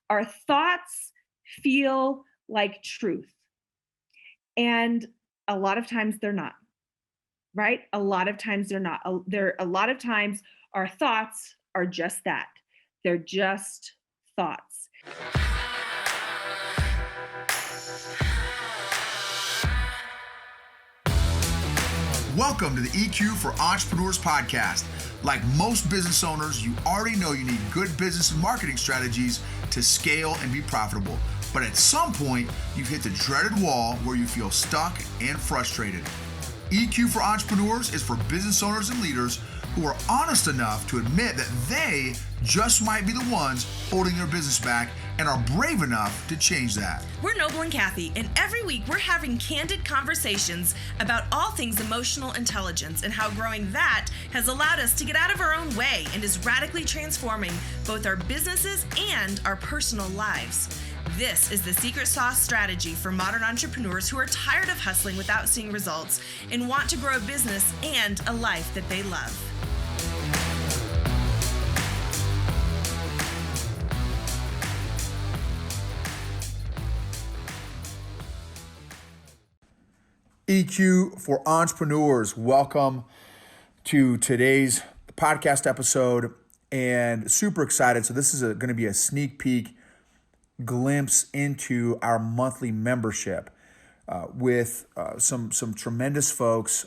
Our thoughts feel like truth. And a lot of times they're not, right? A lot of times they're not. A lot of times our thoughts are just that. They're just thoughts. Welcome to the EQ for Entrepreneurs podcast. Like most business owners, you already know you need good business and marketing strategies to scale and be profitable. But at some point, you've hit the dreaded wall where you feel stuck and frustrated. EQ for Entrepreneurs is for business owners and leaders who are honest enough to admit that they just might be the ones holding their business back and are brave enough to change that. We're Noble and Kathy, and every week we're having candid conversations about all things emotional intelligence and how growing that has allowed us to get out of our own way and is radically transforming both our businesses and our personal lives. This is the secret sauce strategy for modern entrepreneurs who are tired of hustling without seeing results and want to grow a business and a life that they love. EQ for Entrepreneurs. Welcome to today's podcast episode, and super excited. So this is going to be a sneak peek glimpse into our monthly membership with some tremendous folks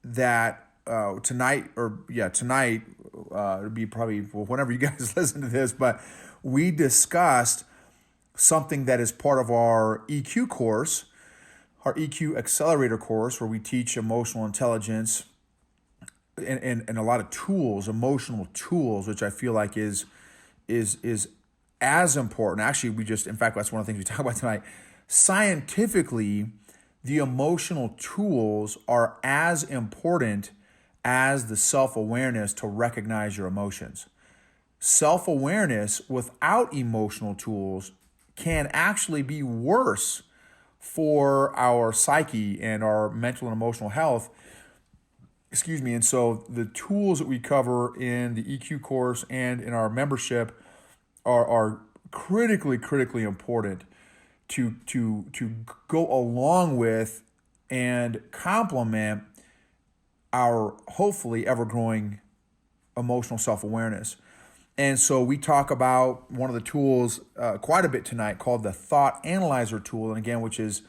that tonight it'll be probably whenever you guys listen to this, but we discussed something that is part of our EQ course, our EQ Accelerator course, where we teach emotional intelligence and a lot of tools, emotional tools, which I feel like is as important. Actually, in fact, that's one of the things we talk about tonight. Scientifically, the emotional tools are as important as the self-awareness to recognize your emotions. Self-awareness without emotional tools can actually be worse for our psyche and our mental and emotional health. And so the tools that we cover in the EQ course and in our membership are critically important to go along with and complement our hopefully ever-growing emotional self-awareness. And so we talk about one of the tools quite a bit tonight called the Thought Analyzer tool, and again, which is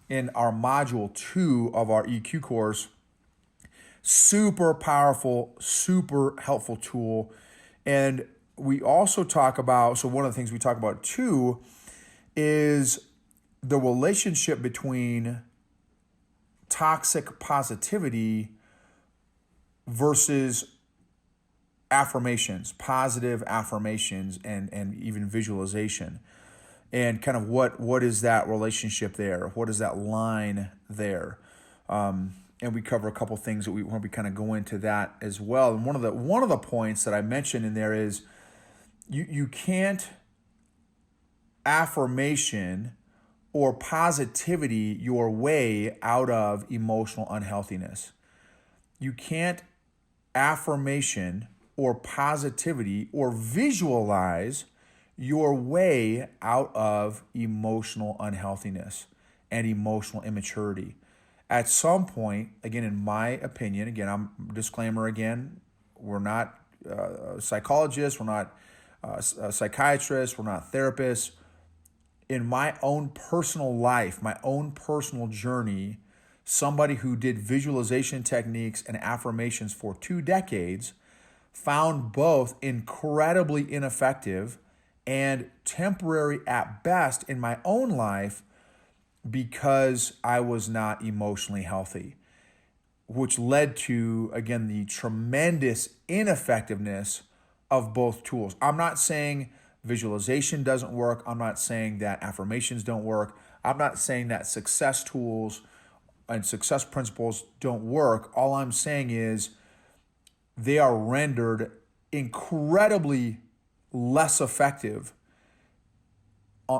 in our module 2 of our EQ course. Super powerful, super helpful tool. And we also talk about, so one of the things we talk about too is the relationship between toxic positivity versus affirmations, positive affirmations, and even visualization, and kind of what is that relationship there? What is that line there? And we cover a couple things that we want to kind of go into that as well. And one of the points that I mentioned in there is you can't affirmation or positivity your way out of emotional unhealthiness. You can't affirmation or positivity or visualize your way out of emotional unhealthiness and emotional immaturity. At some point, again, in my opinion, I'm disclaimer again, we're not psychologists, we're not psychiatrists, we're not therapists. In my own personal life, my own personal journey, somebody who did visualization techniques and affirmations for 2 decades found both incredibly ineffective and temporary at best in my own life because I was not emotionally healthy, which led to, again, the tremendous ineffectiveness of both tools. I'm not saying visualization doesn't work. I'm not saying that affirmations don't work. I'm not saying that success tools and success principles don't work. All I'm saying is they are rendered incredibly less effective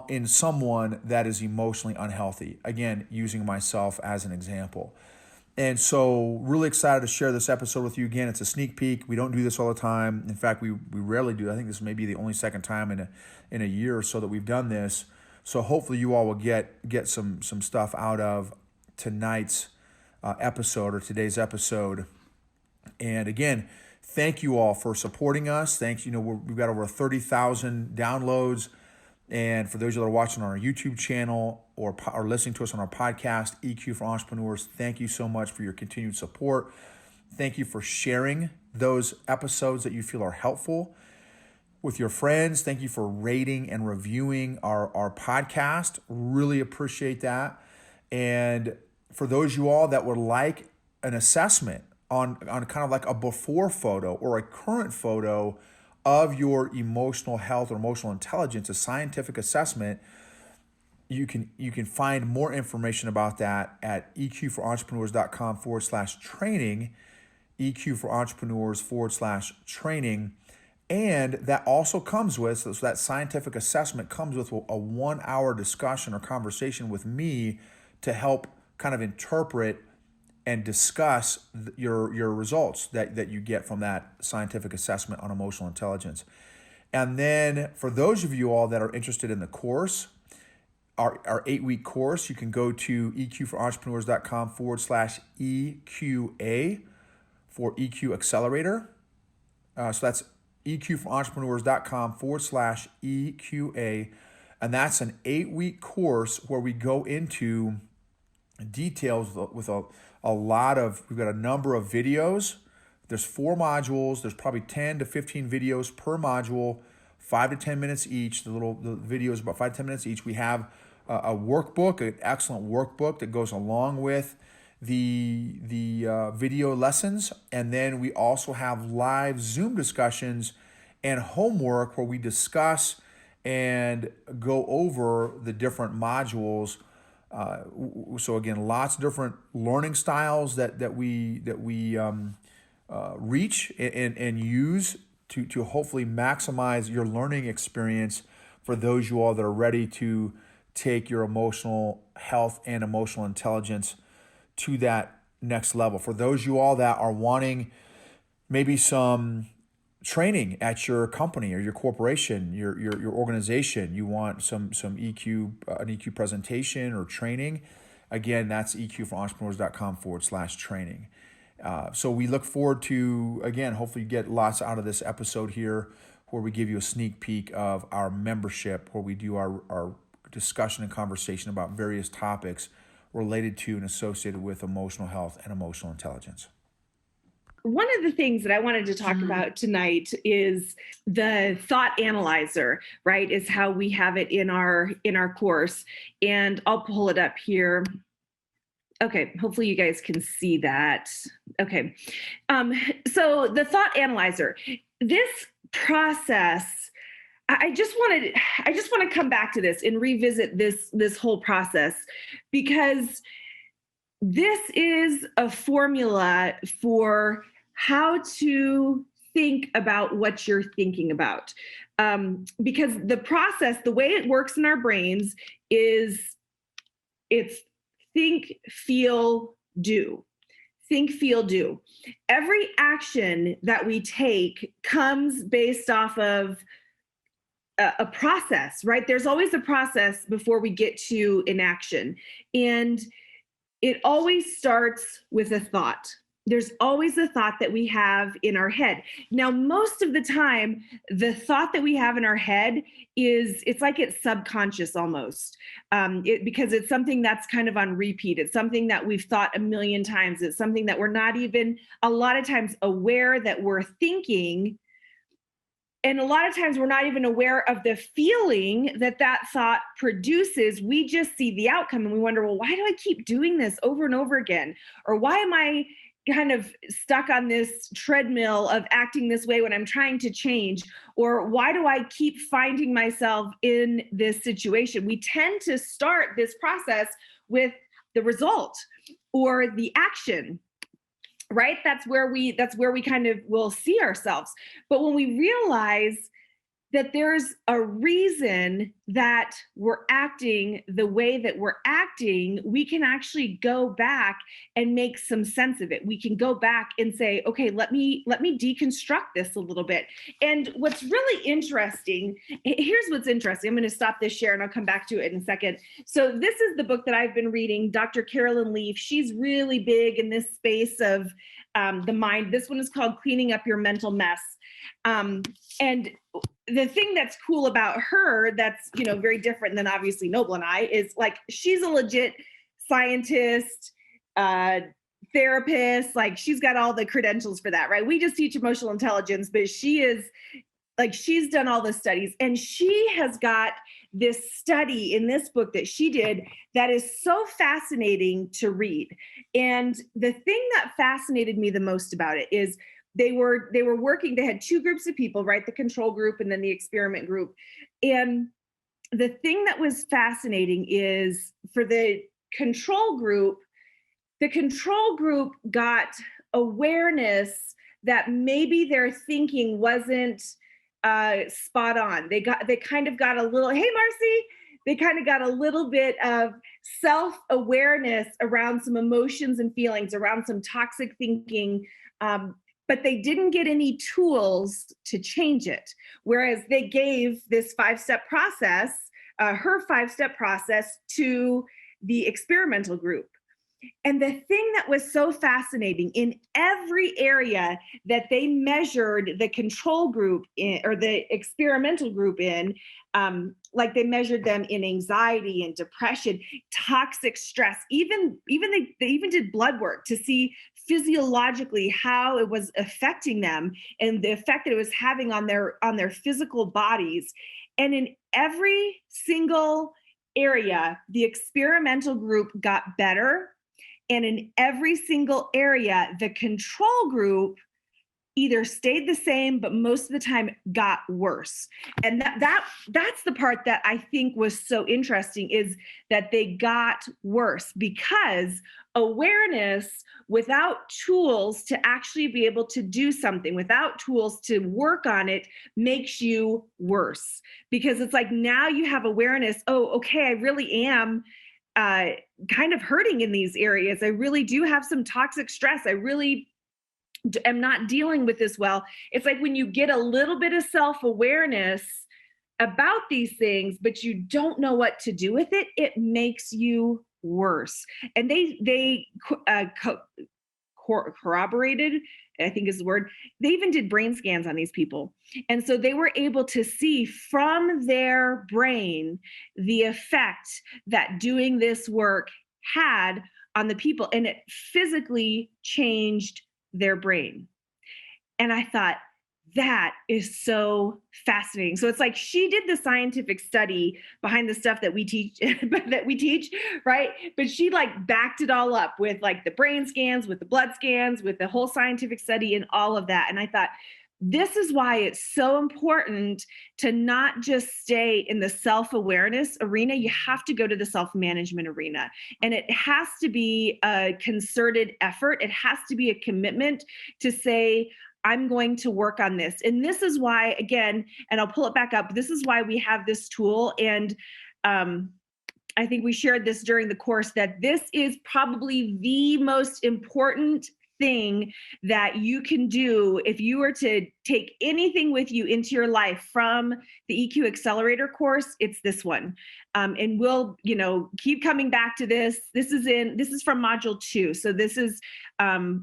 in someone that is emotionally unhealthy. Again, using myself as an example. And so really excited to share this episode with you again. It's a sneak peek. We don't do this all the time. In fact, we rarely do. I think this may be the only second time in a year or so that we've done this. So hopefully you all will get some stuff out of tonight's episode or today's episode. And again, thank you all for supporting us. Thanks. We've got over 30,000 downloads. And for those of you that are watching on our YouTube channel or listening to us on our podcast, EQ for Entrepreneurs, thank you so much for your continued support. Thank you for sharing those episodes that you feel are helpful with your friends. Thank you for rating and reviewing our podcast. Really appreciate that. And for those of you all that would like an assessment on kind of like a before photo or a current photo of your emotional health or emotional intelligence, a scientific assessment, you can find more information about that at eqforentrepreneurs.com/training, eqforentrepreneurs/training. And that also comes with, so that scientific assessment comes with a 1 hour discussion or conversation with me to help kind of interpret and discuss your results that you get from that scientific assessment on emotional intelligence. And then for those of you all that are interested in the course, our 8-week course, you can go to eqforentrepreneurs.com/EQA for EQ Accelerator. So that's eqforentrepreneurs.com/EQA. And that's an 8-week course where we go into details with we've got a number of videos. There's 4 modules. There's probably 10 to 15 videos per module, 5 to 10 minutes each. The videos about 5 to 10 minutes each. We have a workbook, an excellent workbook that goes along with the video lessons. And then we also have live Zoom discussions and homework where we discuss and go over the different modules. So again, lots of different learning styles that we reach and use to hopefully maximize your learning experience for those you all that are ready to take your emotional health and emotional intelligence to that next level. For those you all that are wanting maybe some training at your company or your corporation, your organization, you want some EQ, an EQ presentation or training, again, that's eqforentrepreneurs.com/training. So we look forward to, again, hopefully you get lots out of this episode here where we give you a sneak peek of our membership, where we do our discussion and conversation about various topics related to and associated with emotional health and emotional intelligence. One of the things that I wanted to talk about tonight is the thought analyzer, right? Is how we have it in our course. And I'll pull it up here. Okay, hopefully you guys can see that. Okay. So the thought analyzer, this process, I just want to come back to this and revisit this whole process, because this is a formula for how to think about what you're thinking about. Because the process, the way it works in our brains is it's think, feel, do. Think, feel, do. Every action that we take comes based off of a process, right? There's always a process before we get to inaction. And it always starts with a thought. There's always a thought that we have in our head. Now, most of the time, the thought that we have in our head it's like it's subconscious almost, because it's something that's kind of on repeat. It's something that we've thought a million times. It's something that we're not even a lot of times aware that we're thinking. And a lot of times we're not even aware of the feeling that thought produces. We just see the outcome and we wonder, well, why do I keep doing this over and over again? Or why am I kind of stuck on this treadmill of acting this way when I'm trying to change? Or why do I keep finding myself in this situation? We tend to start this process with the result or the action, right? That's where we kind of will see ourselves. But when we realize that there's a reason that we're acting the way that we're acting, we can actually go back and make some sense of it. We can go back and say, okay, let me deconstruct this a little bit. And what's really interesting, here's what's interesting. I'm going to stop this share and I'll come back to it in a second. So this is the book that I've been reading, Dr. Carolyn Leaf. She's really big in this space of the mind. This one is called Cleaning Up Your Mental Mess. And the thing that's cool about her that's, very different than obviously Noble and I is like, she's a legit scientist, therapist, like she's got all the credentials for that, right? We just teach emotional intelligence, but she is like, she's done all the studies, and she has got this study in this book that she did that is so fascinating to read. And the thing that fascinated me the most about it is they were working, they had two groups of people, right? The control group and then the experiment group. And the thing that was fascinating is for the control group got awareness that maybe their thinking wasn't spot on. They kind of got a little, hey Marcy, they kind of got a little bit of self-awareness around some emotions and feelings, around some toxic thinking, but they didn't get any tools to change it. Whereas they gave this 5-step process, her 5-step process, to the experimental group. And the thing that was so fascinating, in every area that they measured the control group in, or the experimental group in, like they measured them in anxiety and depression, toxic stress, even they even did blood work to see physiologically how it was affecting them and the effect that it was having on their physical bodies. And in every single area, the experimental group got better. And in every single area, the control group either stayed the same, but most of the time got worse. And that's the part that I think was so interesting, is that they got worse because awareness without tools to actually be able to do something, without tools to work on it, makes you worse. Because it's like, now you have awareness, oh, okay, I really am kind of hurting in these areas. I really do have some toxic stress. I really am not dealing with this well. It's like when you get a little bit of self-awareness about these things, but you don't know what to do with it, it makes you worse. And they corroborated, I think is the word. They even did brain scans on these people. And so they were able to see from their brain the effect that doing this work had on the people, and it physically changed their brain. And I thought, that is so fascinating. So it's like she did the scientific study behind the stuff that we teach, right? But she like backed it all up with like the brain scans, with the blood scans, with the whole scientific study and all of that. And I thought, this is why it's so important to not just stay in the self-awareness arena. You have to go to the self-management arena. And it has to be a concerted effort. It has to be a commitment to say, I'm going to work on this. And this is why, again, and I'll pull it back up, this is why we have this tool. And I think we shared this during the course, that this is probably the most important thing that you can do if you were to take anything with you into your life from the EQ Accelerator course. It's this one. And we'll, keep coming back to this. This is from module 2. So this is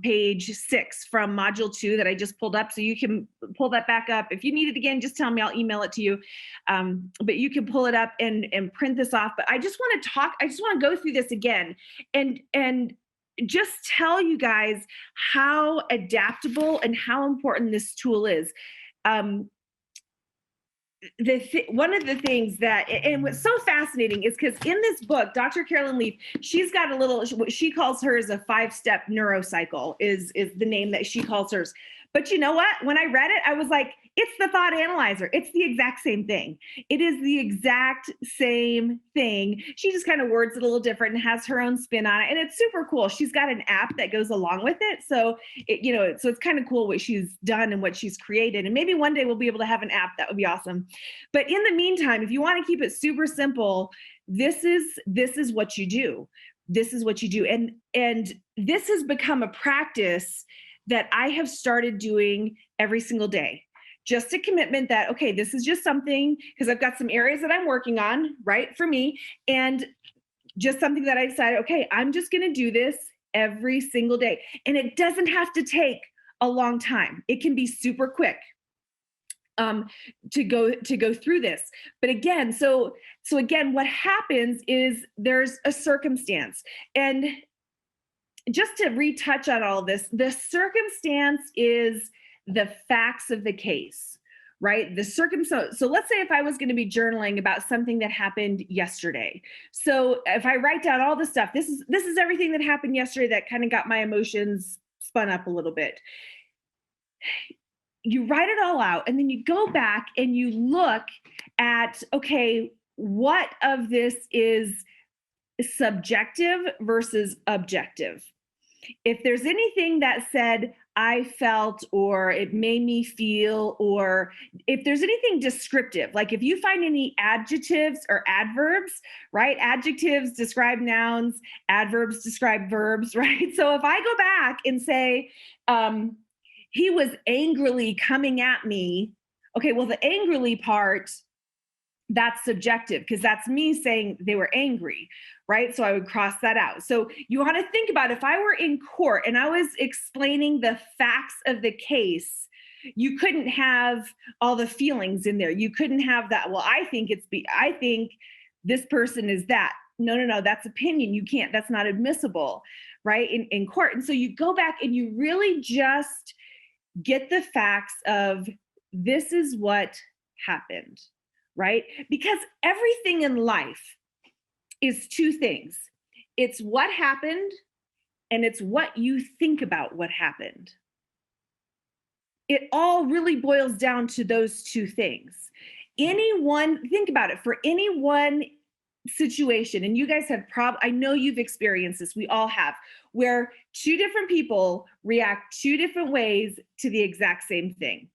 page 6 from module 2 that I just pulled up. So you can pull that back up. If you need it again, just tell me, I'll email it to you. But you can pull it up and print this off. But I just want to go through this again and just tell you guys how adaptable and how important this tool is. One of the things that, and what's so fascinating is because in this book, Dr. Carolyn Leaf, she's got a little, what she calls hers a 5-step neurocycle is the name that she calls hers. But you know what? When I read it, I was like, It's the thought analyzer. It's the exact same thing. It is the exact same thing. She just kind of words it a little different and has her own spin on it. And it's super cool. She's got an app that goes along with it. So so it's kind of cool what she's done and what she's created. And maybe one day we'll be able to have an app. That would be awesome. But in the meantime, if you want to keep it super simple, this is what you do. This is what you do. And this has become a practice that I have started doing every single day. Just a commitment that, okay, this is just something, because I've got some areas that I'm working on, right, for me, and just something that I decided, okay, I'm just going to do this every single day. And it doesn't have to take a long time. It can be super quick to go through this. But again, so again, what happens is there's a circumstance. And just to retouch on all this, the circumstance is the facts of the case, right? The circumstance. So let's say if I was going to be journaling about something that happened yesterday. So if I write down all the stuff, this is everything that happened yesterday that kind of got my emotions spun up a little bit. You write it all out, and then you go back and you look at, okay, what of this is subjective versus objective? If there's anything that said, I felt, or it made me feel, or if there's anything descriptive, like if you find any adjectives or adverbs, right? Adjectives describe nouns, adverbs describe verbs, right? So if I go back and say, he was angrily coming at me, okay, well, the angrily part, that's subjective because that's me saying they were angry, right? So I would cross that out. So you want to think about if I were in court and I was explaining the facts of the case, you couldn't have all the feelings in there. You couldn't have that. Well, I think this person is that. No, that's opinion. You can't, that's not admissible, right? In court. And so you go back and you really just get the facts of this is what happened. Right? Because everything in life is two things. It's what happened and it's what you think about what happened. It all really boils down to those two things. Think about it, for any one situation, and you guys have I know you've experienced this, we all have, where two different people react two different ways to the exact same thing.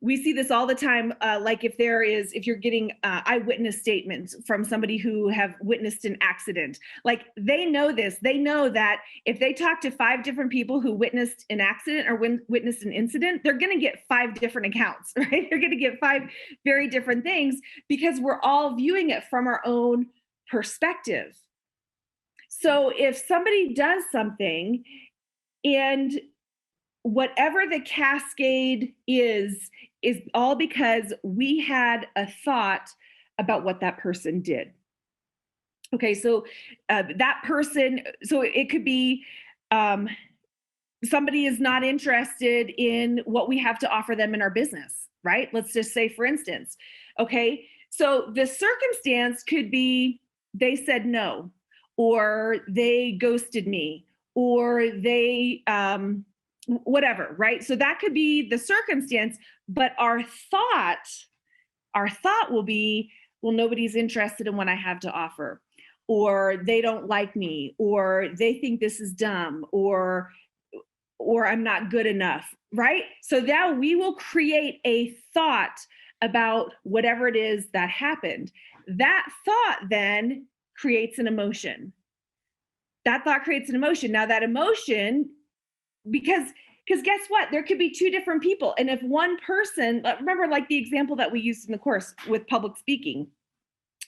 We see this all the time, like if you're getting eyewitness statements from somebody who have witnessed an accident, like they know this, they know that if they talk to 5 different people who witnessed an accident or witnessed an incident, they're going to get 5 different accounts, right? They're going to get 5 very different things because we're all viewing it from our own perspective. So if somebody does something and whatever the cascade is all because we had a thought about what that person did. Okay, so that person, so it could be somebody is not interested in what we have to offer them in our business, right? Let's just say, for instance, okay, so the circumstance could be they said no, or they ghosted me, or they whatever, right? So that could be the circumstance, but our thought will be, well, nobody's interested in what I have to offer, or they don't like me, or they think this is dumb, or I'm not good enough, right? So now we will create a thought about whatever it is that happened. That thought then creates an emotion. That thought creates an emotion. Now that emotion, because guess what? There could be 2 different people. And if one person, remember like the example that we used in the course with public speaking,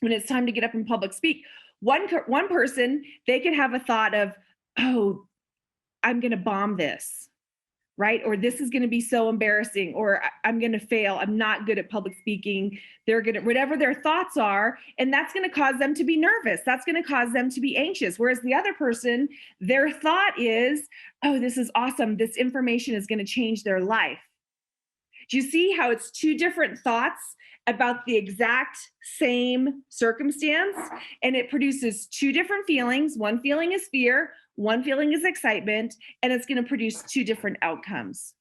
when it's time to get up and public speak, one person, they could have a thought of, oh, I'm going to bomb this, right? Or this is going to be so embarrassing, or I'm going to fail. I'm not good at public speaking. They're going to, whatever their thoughts are, and that's going to cause them to be nervous. That's going to cause them to be anxious. Whereas the other person, their thought is, oh, this is awesome. This information is going to change their life. Do you see how it's 2 different thoughts about the exact same circumstance? And it produces 2 different feelings. One feeling is fear, one feeling is excitement, and it's going to produce 2 different outcomes.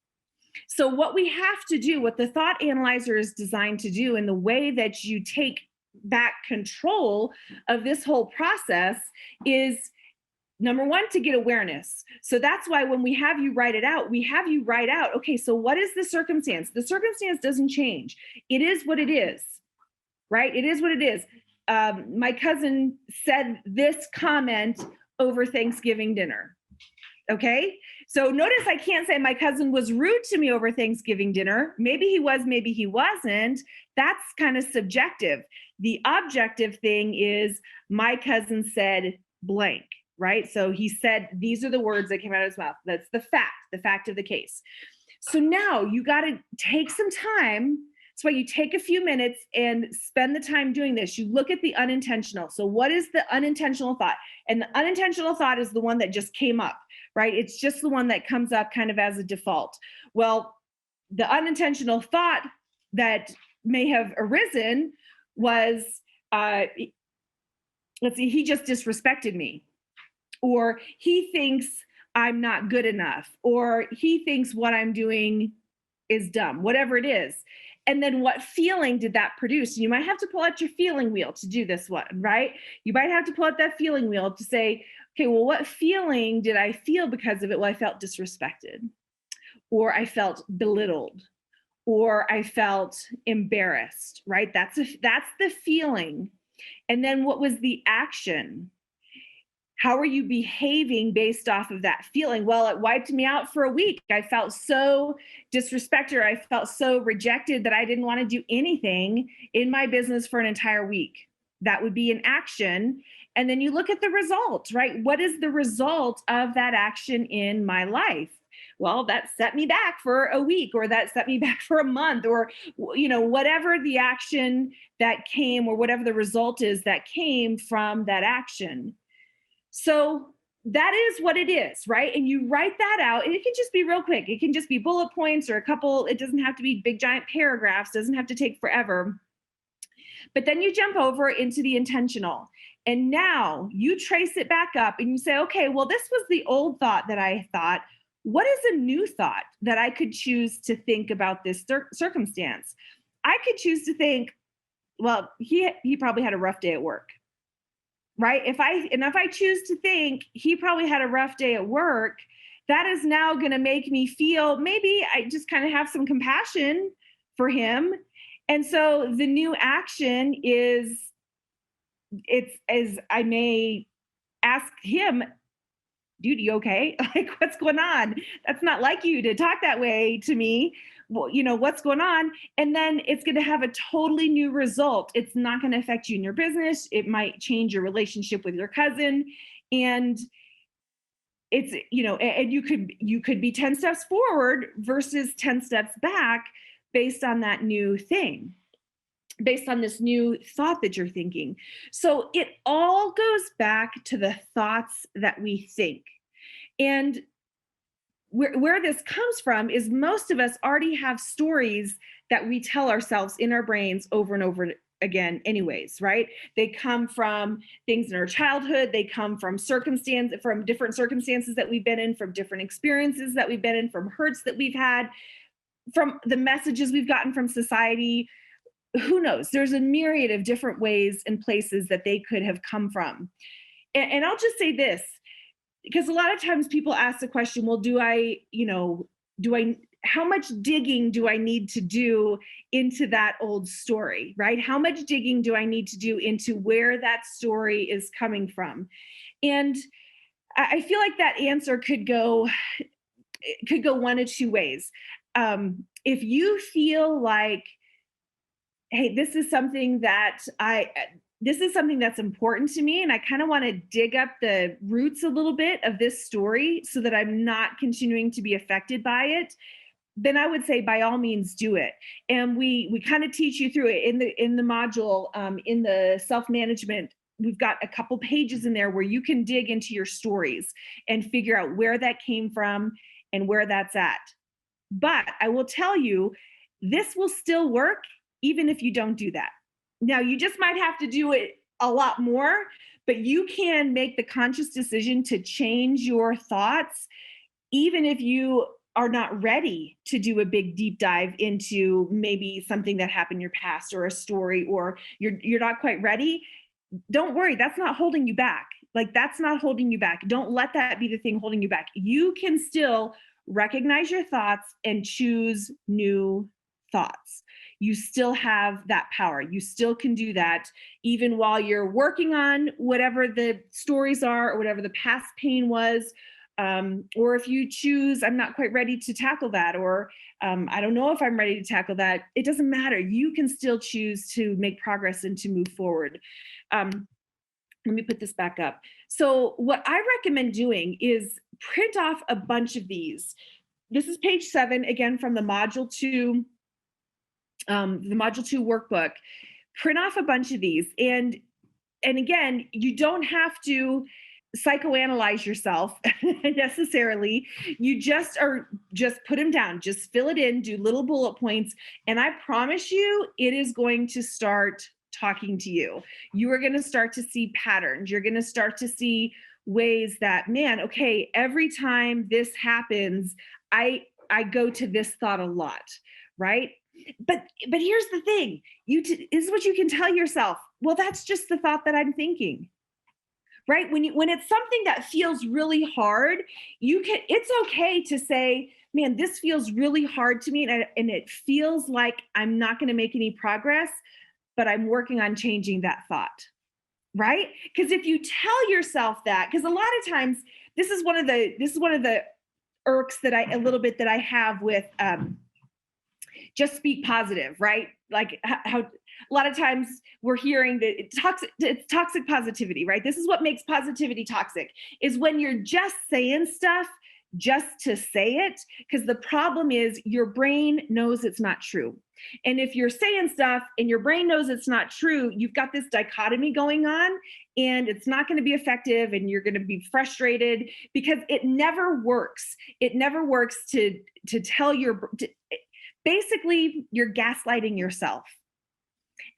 So, what we have to do, what the thought analyzer is designed to do, and the way that you take back control of this whole process is number one, to get awareness. So that's why when we have you write it out, we have you write out, okay, so what is the circumstance? The circumstance doesn't change. It is what it is, right? It is what it is. My cousin said this comment over Thanksgiving dinner. Okay. So notice I can't say my cousin was rude to me over Thanksgiving dinner. Maybe he was, maybe he wasn't. That's kind of subjective. The objective thing is my cousin said blank, right? So he said, these are the words that came out of his mouth. That's the fact of the case. So now you got to take some time. That's why you take a few minutes and spend the time doing this. You look at the unintentional. So what is the unintentional thought? And the unintentional thought is the one that just came up, right? It's just the one that comes up kind of as a default. Well, the unintentional thought that may have arisen was, let's see, he just disrespected me, or he thinks I'm not good enough, or he thinks what I'm doing is dumb, whatever it is. And then what feeling did that produce? You might have to pull out your feeling wheel to do this one, right? You might have to pull out that feeling wheel to say, okay, well, what feeling did I feel because of it? Well, I felt disrespected, or I felt belittled, or I felt embarrassed, right? That's the feeling. And then what was the action? How are you behaving based off of that feeling? Well, it wiped me out for a week. I felt so disrespected. I felt so rejected that I didn't want to do anything in my business for an entire week. That would be an action. And then you look at the result, right? What is the result of that action in my life? Well, that set me back for a week, or that set me back for a month, or, whatever the action that came, or whatever the result is that came from that action. So that is what it is, right? And you write that out, and it can just be real quick. It can just be bullet points or a couple. It doesn't have to be big, giant paragraphs, doesn't have to take forever. But then you jump over into the intentional. And now you trace it back up and you say, okay, well, this was the old thought that I thought. What is a new thought that I could choose to think about this circumstance? I could choose to think, well, he probably had a rough day at work. Right? If I choose to think he probably had a rough day at work, that is now going to make me feel, maybe I just kind of have some compassion for him. And so the new action is, it's as I may ask him, dude, you okay? Like, what's going on? That's not like you to talk that way to me. Well, what's going on? And then it's going to have a totally new result. It's not going to affect you in your business. It might change your relationship with your cousin. And it's, and you could be 10 steps forward versus 10 steps back based on that new thing, based on this new thought that you're thinking. So it all goes back to the thoughts that we think. And where this comes from is most of us already have stories that we tell ourselves in our brains over and over again anyways, right? They come from things in our childhood. They come from different circumstances that we've been in, from different experiences that we've been in, from hurts that we've had, from the messages we've gotten from society. Who knows? There's a myriad of different ways and places that they could have come from. And I'll just say this, because a lot of times people ask the question, well, how much digging do I need to do into that old story, right? How much digging do I need to do into where that story is coming from? And I feel like that answer could go one of two ways. If you feel like, hey, this is something that's important to me, and I kind of want to dig up the roots a little bit of this story so that I'm not continuing to be affected by it, then I would say by all means do it. And we kind of teach you through it in the module, in the self-management. We've got a couple pages in there where you can dig into your stories and figure out where that came from and where that's at. But I will tell you, this will still work even if you don't do that. Now, you just might have to do it a lot more, but you can make the conscious decision to change your thoughts, even if you are not ready to do a big deep dive into maybe something that happened in your past or a story, or you're not quite ready, don't worry, that's not holding you back. Like, that's not holding you back. Don't let that be the thing holding you back. You can still recognize your thoughts and choose new thoughts. You still have that power. You still can do that even while you're working on whatever the stories are or whatever the past pain was. Or if you choose, I'm not quite ready to tackle that, or I don't know if I'm ready to tackle that, it doesn't matter. You can still choose to make progress and to move forward. Let me put this back up. So what I recommend doing is print off a bunch of these. This is page 7, again, from the module 2 workbook. Print off a bunch of these. And again, you don't have to psychoanalyze yourself necessarily. You just put them down, just fill it in, do little bullet points. And I promise you, it is going to start talking to you. You are going to start to see patterns. You're going to start to see ways that, man, okay, every time this happens, I go to this thought a lot, right? But here's the thing. This is what you can tell yourself. Well, that's just the thought that I'm thinking. Right? When it's something that feels really hard, it's okay to say, man, this feels really hard to me, and it feels like I'm not going to make any progress, but I'm working on changing that thought. Right? Because if you tell yourself that, because a lot of times this is one of the irks that I have with just speak positive, right? Like how a lot of times we're hearing that it's toxic positivity, right? This is what makes positivity toxic, is when you're just saying stuff just to say it, because the problem is your brain knows it's not true. And if you're saying stuff and your brain knows it's not true, you've got this dichotomy going on, and it's not going to be effective, and you're going to be frustrated because it never works. It never works to tell basically you're gaslighting yourself.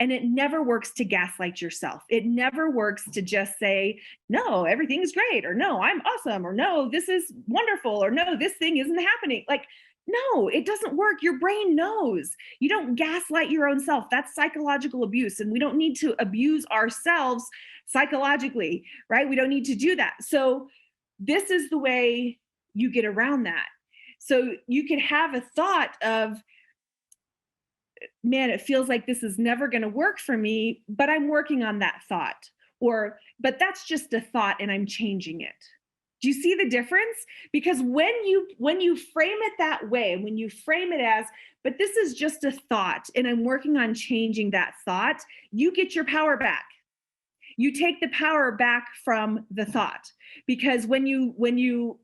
And it never works to gaslight yourself. It never works to just say, no, everything's great, or no, I'm awesome, or no, this is wonderful, or no, this thing isn't happening. Like, no, it doesn't work. Your brain knows. You don't gaslight your own self. That's psychological abuse. And we don't need to abuse ourselves psychologically, right? We don't need to do that. So this is the way you get around that. So you can have a thought of, man, it feels like this is never going to work for me, but I'm working on that thought. Or, but that's just a thought and I'm changing it. Do you see the difference? Because when you frame it that way, when you frame it as, but this is just a thought and I'm working on changing that thought, you get your power back. You take the power back from the thought. Because when you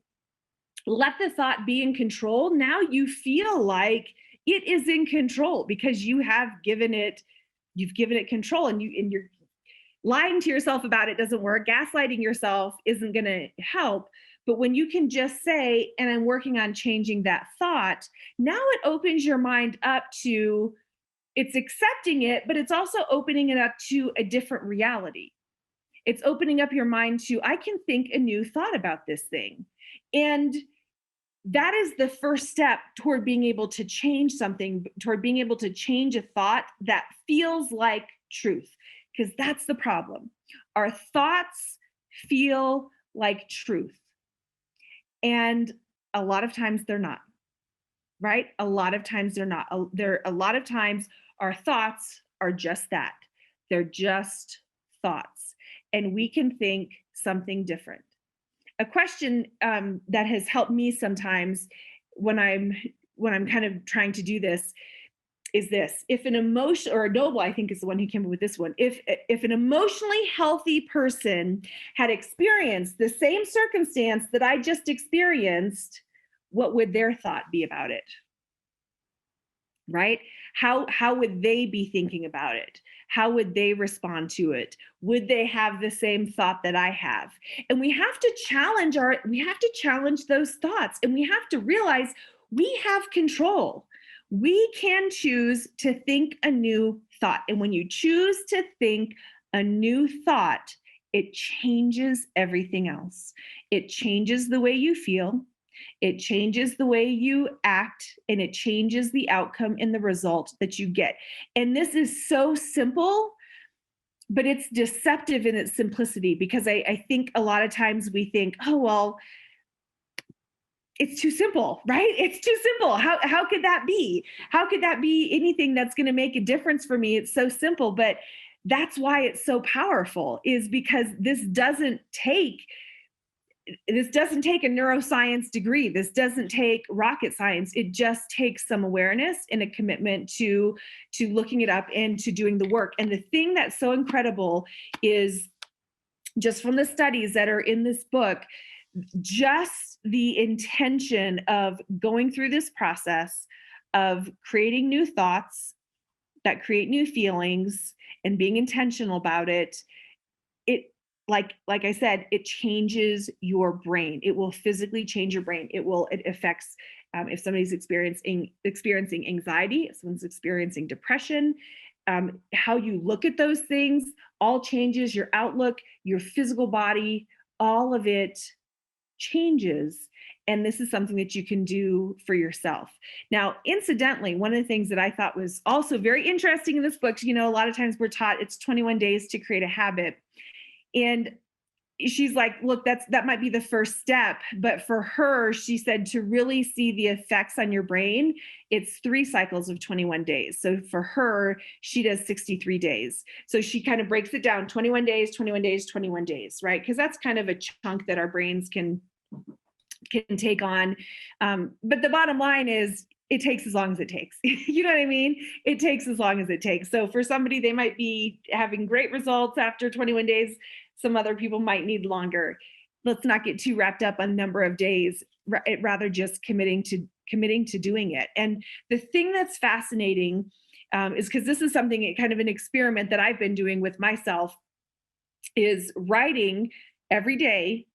let the thought be in control, now you feel like it is in control because you've given it control, and you're lying to yourself about it doesn't work. Gaslighting yourself isn't going to help. But when you can just say, and I'm working on changing that thought, now it opens your mind up to, it's accepting it, but it's also opening it up to a different reality. It's opening up your mind to, I can think a new thought about this thing. And that is the first step toward being able to change something, toward being able to change a thought that feels like truth. Because that's the problem. Our thoughts feel like truth. And a lot of times they're not, right? A lot of times they're not. A lot of times our thoughts are just that. They're just thoughts. And we can think something different. A question that has helped me sometimes when I'm kind of trying to do this is this: if an emotion, or Noble, I think is the one who came up with this one, if an emotionally healthy person had experienced the same circumstance that I just experienced, what would their thought be about it? Right? How would they be thinking about it? How would they respond to it? Would they have the same thought that I have? And we have to challenge those thoughts, and we have to realize we have control. We can choose to think a new thought. And when you choose to think a new thought, it changes everything else. It changes the way you feel. It changes the way you act, and it changes the outcome and the result that you get. And this is so simple, but it's deceptive in its simplicity, because I think a lot of times we think, oh, well, it's too simple, right? It's too simple. How could that be? How could that be anything that's going to make a difference for me? It's so simple, but that's why it's so powerful, is because this doesn't take a neuroscience degree. This doesn't take rocket science. It just takes some awareness and a commitment to looking it up and to doing the work. And the thing that's so incredible is, just from the studies that are in this book, just the intention of going through this process of creating new thoughts that create new feelings and being intentional about it, it like I said, it changes your brain. It will physically change your brain. It affects, if somebody's experiencing anxiety, if someone's experiencing depression, how you look at those things all changes. Your outlook, your physical body, all of it changes. And this is something that you can do for yourself. Now, incidentally, one of the things that I thought was also very interesting in this book, a lot of times we're taught it's 21 days to create a habit. And she's like, look, that might be the first step. But for her, she said, to really see the effects on your brain, it's 3 cycles of 21 days. So for her, she does 63 days. So she kind of breaks it down: 21 days, 21 days, 21 days, right? Because that's kind of a chunk that our brains can take on. But the bottom line is, it takes as long as it takes. You know what I mean? It takes as long as it takes. So for somebody, they might be having great results after 21 days. Some other people might need longer. Let's not get too wrapped up on number of days, rather just committing to doing it. And the thing that's fascinating is, because this is something, kind of an experiment that I've been doing with myself, is writing every day.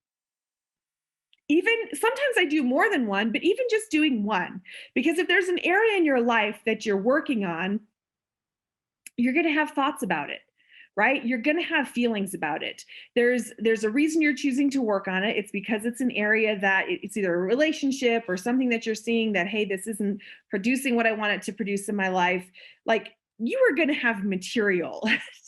Even sometimes I do more than one, but even just doing one, because if there's an area in your life that you're working on, you're going to have thoughts about it, right? You're going to have feelings about it. There's a reason you're choosing to work on it. It's because it's an area that it's either a relationship or something that you're seeing that, hey, this isn't producing what I want it to produce in my life. Like, you are going to have material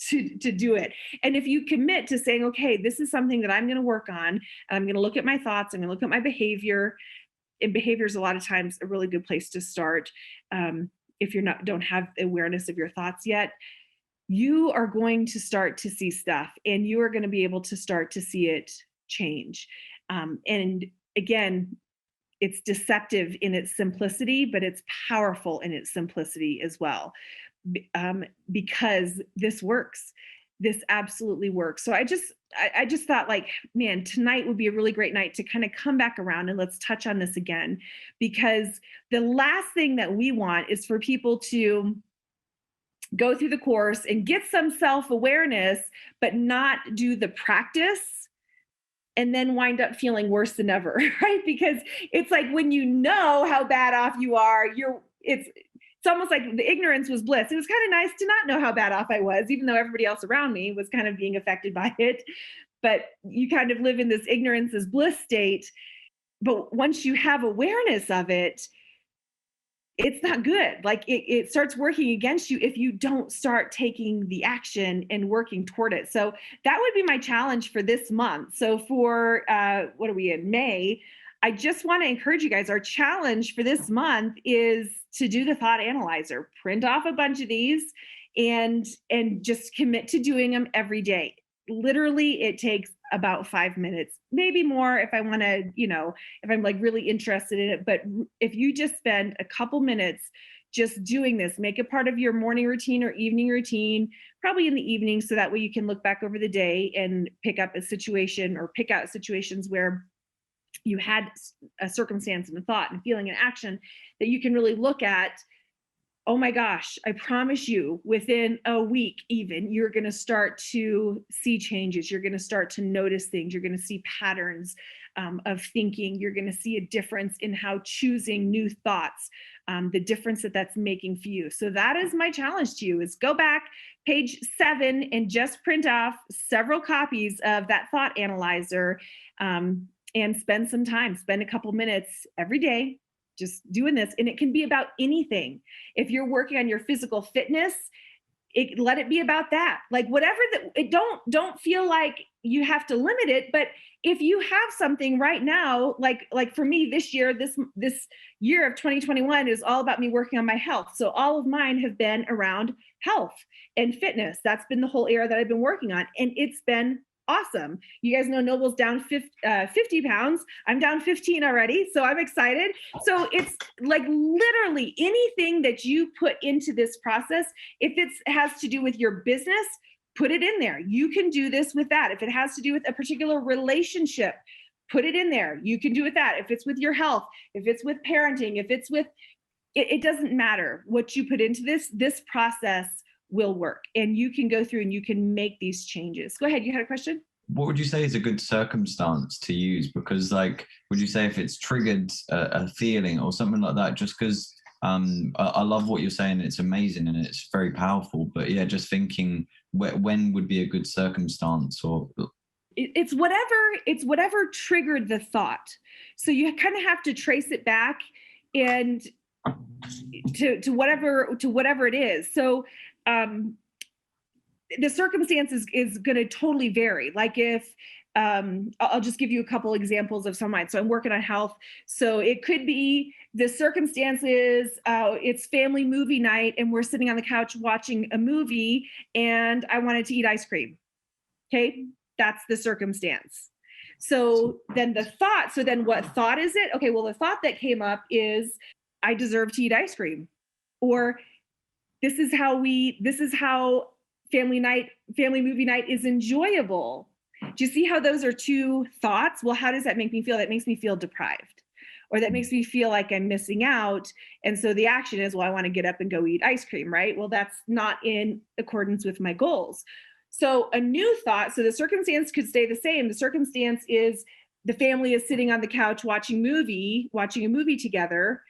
to do it. And if you commit to saying, okay, this is something that I'm going to work on, and I'm going to look at my thoughts, I'm going to look at my behavior. And behavior is a lot of times a really good place to start. If you're don't have awareness of your thoughts yet, you are going to start to see stuff, and you are going to be able to start to see it change. And again, it's deceptive in its simplicity, but it's powerful in its simplicity as well. Because this works. This absolutely works. So I just thought, like, man, tonight would be a really great night to kind of come back around and let's touch on this again, because the last thing that we want is for people to go through the course and get some self-awareness, but not do the practice, and then wind up feeling worse than ever, right? Because it's like, when you know how bad off you are, it's almost like the ignorance was bliss. It was kind of nice to not know how bad off I was, even though everybody else around me was kind of being affected by it. But you kind of live in this ignorance is bliss state. But once you have awareness of it, it's not good. Like, it starts working against you if you don't start taking the action and working toward it. So that would be my challenge for this month. So for, what are we in, May? I just want to encourage you guys. Our challenge for this month is to do the thought analyzer. Print off a bunch of these and just commit to doing them every day. Literally, it takes about 5 minutes, maybe more if I want to, if I'm like really interested in it. But if you just spend a couple minutes just doing this, make it part of your morning routine or evening routine, probably in the evening, so that way you can look back over the day and pick up a situation or pick out situations where you had a circumstance and a thought and feeling and action that you can really look at. Oh my gosh, I promise you, within a week even, you're going to start to see changes. You're going to start to notice things. You're going to see patterns of thinking. You're going to see a difference in how choosing new thoughts, the difference that's making for you. So that is my challenge to you, is go back, page 7, and just print off several copies of that thought analyzer. and spend some time, spend a couple minutes every day just doing this. And it can be about anything. If you're working on your physical fitness, let it be about that. Like whatever that, it don't feel like you have to limit it, but if you have something right now, like for me this year, this year of 2021 is all about me working on my health. So all of mine have been around health and fitness. That's been the whole era that I've been working on, and it's been awesome. You guys know Noble's down 50 pounds. I'm down 15 already, so I'm excited. So it's like literally anything that you put into this process, if it has to do with your business, put it in there. You can do this with that. If it has to do with a particular relationship, put it in there. You can do with that. If it's with your health, if it's with parenting, if it's with, it doesn't matter what you put into this process will work, and you can go through and you can make these changes. Go ahead. You had a question? What would you say is a good circumstance to use? Because like, would you say if it's triggered a feeling or something like that, just because I love what you're saying. It's amazing and it's very powerful, but yeah, just thinking when would be a good circumstance or it's whatever triggered the thought. So you kind of have to trace it back and to whatever it is. So the circumstance is going to totally vary. Like if I'll just give you a couple examples of some of mine. So I'm working on health. So it could be the circumstances, it's family movie night and we're sitting on the couch watching a movie and I wanted to eat ice cream. Okay, that's the circumstance. So then what thought is it? Okay, well, the thought that came up is I deserve to eat ice cream, or this is how family movie night is enjoyable. Do you see how those are two thoughts? Well, how does that make me feel? That makes me feel deprived, or that makes me feel like I'm missing out. And so the action is, well, I want to get up and go eat ice cream, right? Well, that's not in accordance with my goals. So a new thought, so the circumstance could stay the same. The circumstance is the family is sitting on the couch watching a movie together.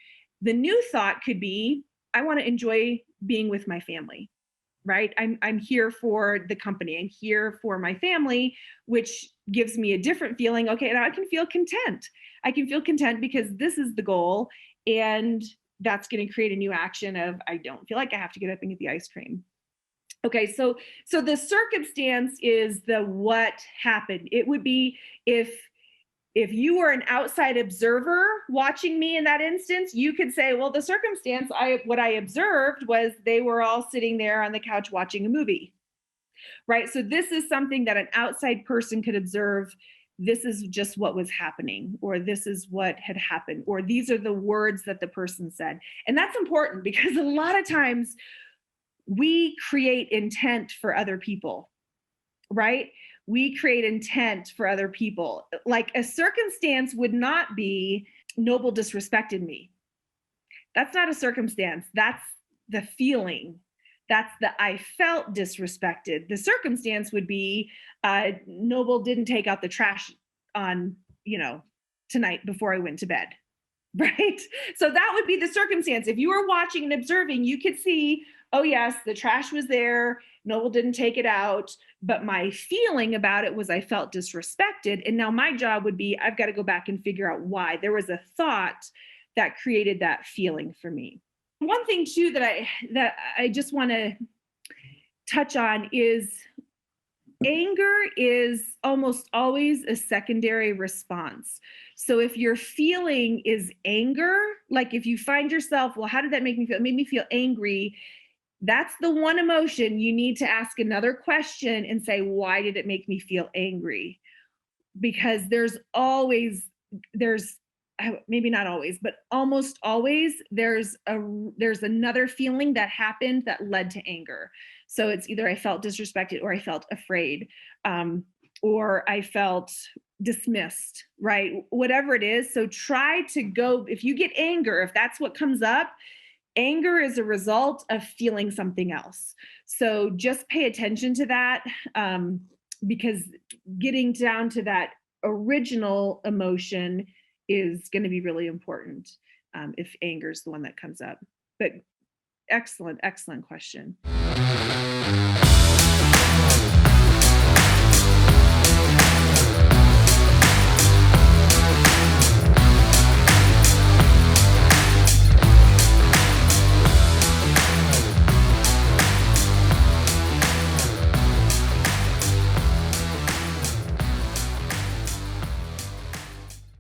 The new thought could be, I want to enjoy being with my family, right? I'm here for the company. I'm here for my family, which gives me a different feeling. Okay, now I can feel content. I can feel content because this is the goal. And that's going to create a new action of, I don't feel like I have to get up and get the ice cream. Okay, so the circumstance is the what happened. It would be if you were an outside observer watching me in that instance, you could say, well, the circumstance, what I observed was they were all sitting there on the couch watching a movie, right? So this is something that an outside person could observe. This is just what was happening, or this is what had happened, or these are the words that the person said. And that's important because a lot of times we create intent for other people, right? We create intent for other people. Like a circumstance would not be Noble disrespected me. That's not a circumstance. That's the feeling. That's the I felt disrespected. The circumstance would be Noble didn't take out the trash on, tonight before I went to bed. Right? So that would be the circumstance. If you were watching and observing, you could see, oh yes, the trash was there. Noble didn't take it out, but my feeling about it was I felt disrespected. And now my job would be, I've got to go back and figure out why. There was a thought that created that feeling for me. One thing too that I just want to touch on is anger is almost always a secondary response. So if your feeling is anger, like if you find yourself, well, how did that make me feel? It made me feel angry. That's the one emotion you need to ask another question and say, why did it make me feel angry? Because there's maybe not always, but almost always there's another feeling that happened that led to anger. So it's either I felt disrespected, or I felt afraid, or I felt dismissed, right? Whatever it is. So try to go, if you get anger, if that's what comes up, anger is a result of feeling something else. So just pay attention to that, because getting down to that original emotion is going to be really important if anger is the one that comes up. But excellent question.